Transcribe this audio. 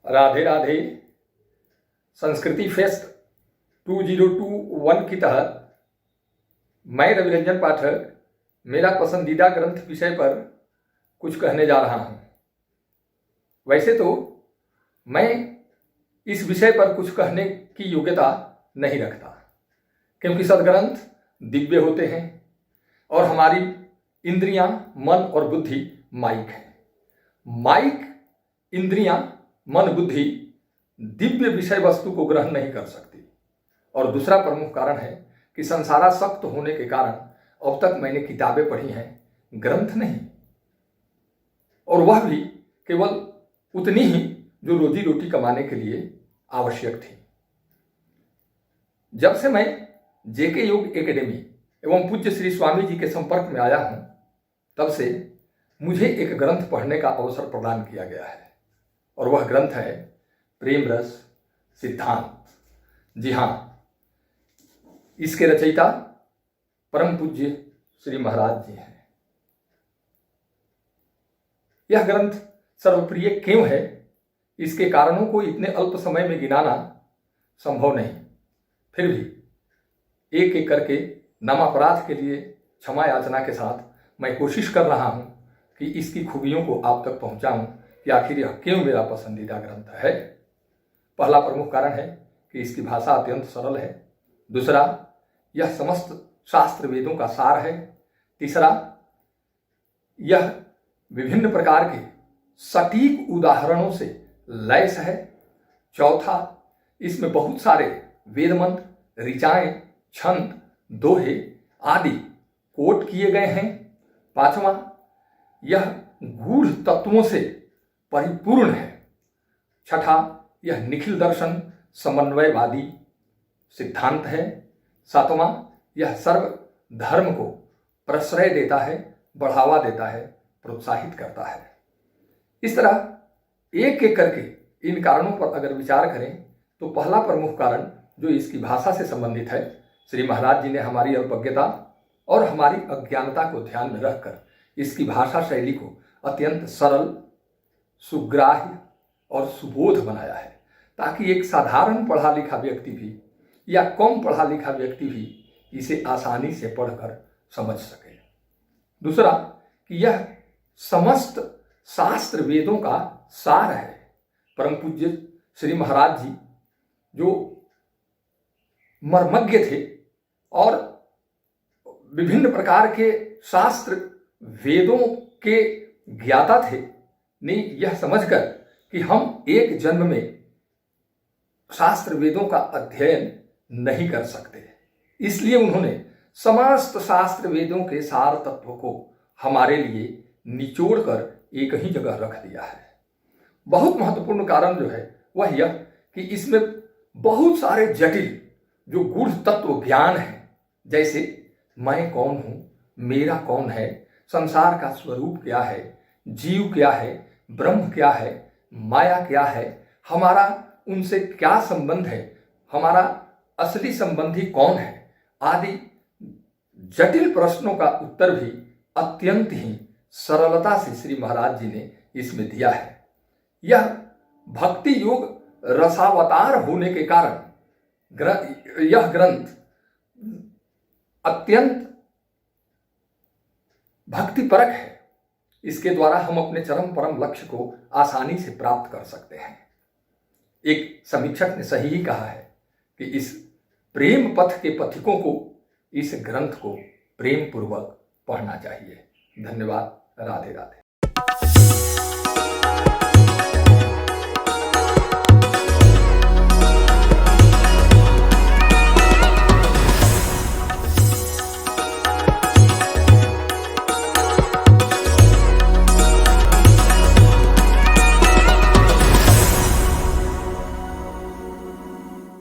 राधे राधे। संस्कृति फेस्ट 2021 के तहत मैं रविरंजन पाठक मेरा पसंदीदा ग्रंथ विषय पर कुछ कहने जा रहा हूँ। वैसे तो मैं इस विषय पर कुछ कहने की योग्यता नहीं रखता, क्योंकि सद्ग्रंथ दिव्य होते हैं और हमारी इंद्रियां, मन और बुद्धि माइक है। माइक, इंद्रियां, मन, बुद्धि दिव्य विषय वस्तु को ग्रहण नहीं कर सकती। और दूसरा प्रमुख कारण है कि संसारासक्त होने के कारण अब तक मैंने किताबें पढ़ी हैं, ग्रंथ नहीं, और वह भी केवल उतनी ही जो रोजी रोटी कमाने के लिए आवश्यक थी। जब से मैं जेके योग एकेडमी एवं पूज्य श्री स्वामी जी के संपर्क में आया हूं, तब से मुझे एक ग्रंथ पढ़ने का अवसर प्रदान किया गया है, और वह ग्रंथ है प्रेम रस सिद्धांत। जी हाँ, इसके रचयिता परम पूज्य श्री महाराज जी हैं। यह ग्रंथ सर्वप्रिय क्यों है, इसके कारणों को इतने अल्प समय में गिनाना संभव नहीं। फिर भी एक एक करके नामापराध के लिए क्षमा याचना के साथ मैं कोशिश कर रहा हूं कि इसकी खूबियों को आप तक पहुंचाऊं कि आखिर यह क्यों मेरा पसंदीदा ग्रंथ है। पहला प्रमुख कारण है कि इसकी भाषा अत्यंत सरल है। दूसरा, यह समस्त शास्त्र वेदों का सार है। तीसरा, यह विभिन्न प्रकार के सटीक उदाहरणों से लैस है। चौथा, इसमें बहुत सारे वेद मंत्र, ऋचाएं, छंद, दोहे आदि कोट किए गए हैं। पांचवा, यह गूढ़ तत्वों से परिपूर्ण है। छठा, यह निखिल दर्शन समन्वयवादी सिद्धांत है। सातवां, यह सर्व धर्म को प्रश्रय देता है, बढ़ावा देता है, प्रोत्साहित करता है। इस तरह एक एक करके इन कारणों पर अगर विचार करें तो पहला प्रमुख कारण जो इसकी भाषा से संबंधित है, श्री महाराज जी ने हमारी अल्पज्ञता और हमारी अज्ञानता को ध्यान में रखकर इसकी भाषा शैली को अत्यंत सरल, सुग्राह्य और सुबोध बनाया है, ताकि एक साधारण पढ़ा लिखा व्यक्ति भी या कम पढ़ा लिखा व्यक्ति भी इसे आसानी से पढ़कर समझ सके। दूसरा, कि यह समस्त शास्त्र वेदों का सार है। परम पूज्य श्री महाराज जी जो मर्मज्ञ थे और विभिन्न प्रकार के शास्त्र वेदों के ज्ञाता थे, ने यह समझकर कि हम एक जन्म में शास्त्र वेदों का अध्ययन नहीं कर सकते, इसलिए उन्होंने समस्त शास्त्र वेदों के सार तत्व को हमारे लिए निचोड़कर एक ही जगह रख दिया है। बहुत महत्वपूर्ण कारण जो है वह यह कि इसमें बहुत सारे जटिल जो गूढ़ तत्व ज्ञान है, जैसे मैं कौन हूं, मेरा कौन है, संसार का स्वरूप क्या है, जीव क्या है, ब्रह्म क्या है, माया क्या है, हमारा उनसे क्या संबंध है, हमारा असली संबंधी कौन है, आदि जटिल प्रश्नों का उत्तर भी अत्यंत ही सरलता से श्री महाराज जी ने इसमें दिया है। यह भक्ति योग रसावतार होने के कारण यह ग्रंथ अत्यंत भक्तिपरक है। इसके द्वारा हम अपने चरम परम लक्ष्य को आसानी से प्राप्त कर सकते हैं। एक समीक्षक ने सही ही कहा है कि इस प्रेम पथ के पथिकों को इस ग्रंथ को प्रेम पूर्वक पढ़ना चाहिए। धन्यवाद। राधे राधे।